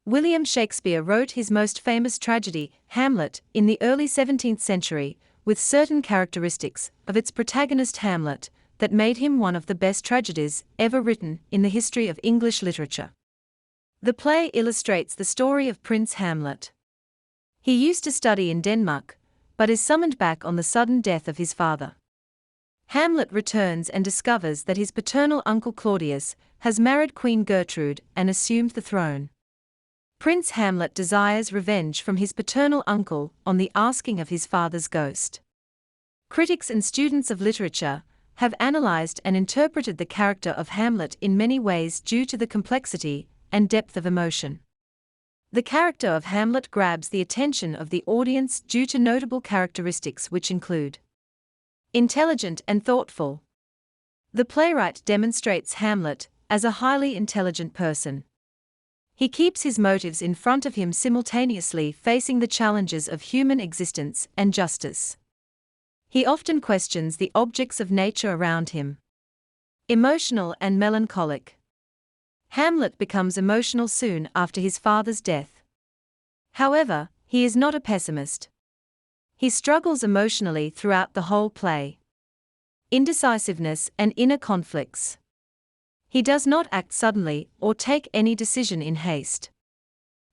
William Shakespeare wrote his most famous tragedy, Hamlet, in the early 17th century, with certain characteristics of its protagonist Hamlet that made him one of the best tragedies ever written in the history of English literature. The play illustrates the story of Prince Hamlet. He used to study in Denmark, but is summoned back on the sudden death of his father. Hamlet returns and discovers that his paternal uncle Claudius has married Queen Gertrude and assumed the throne. Prince Hamlet desires revenge from his paternal uncle on the asking of his father's ghost. Critics and students of literature have analyzed and interpreted the character of Hamlet in many ways due to the complexity and depth of emotion. The character of Hamlet grabs the attention of the audience due to notable characteristics which include intelligent and thoughtful. The playwright demonstrates Hamlet as a highly intelligent person. He keeps his motives in front of him simultaneously facing the challenges of human existence and justice. He often questions the objects of nature around him. Emotional and melancholic. Hamlet becomes emotional soon after his father's death. However, he is not a pessimist. He struggles emotionally throughout the whole play. Indecisiveness and inner conflicts. He does not act suddenly or take any decision in haste.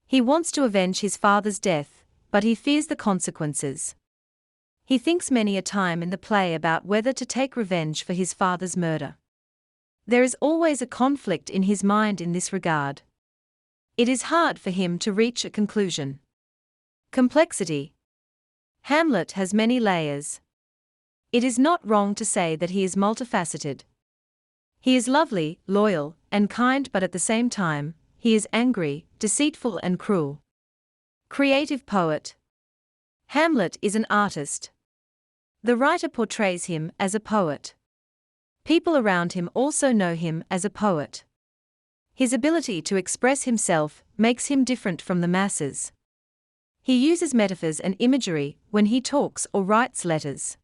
He wants to avenge his father's death, but he fears the consequences. He thinks many a time in the play about whether to take revenge for his father's murder. There is always a conflict in his mind in this regard. It is hard for him to reach a conclusion. Complexity. Hamlet has many layers. It is not wrong to say that he is multifaceted. He is lovely, loyal, and kind, but at the same time, he is angry, deceitful, and cruel. Creative poet. Hamlet is an artist. The writer portrays him as a poet. People around him also know him as a poet. His ability to express himself makes him different from the masses. He uses metaphors and imagery when he talks or writes letters.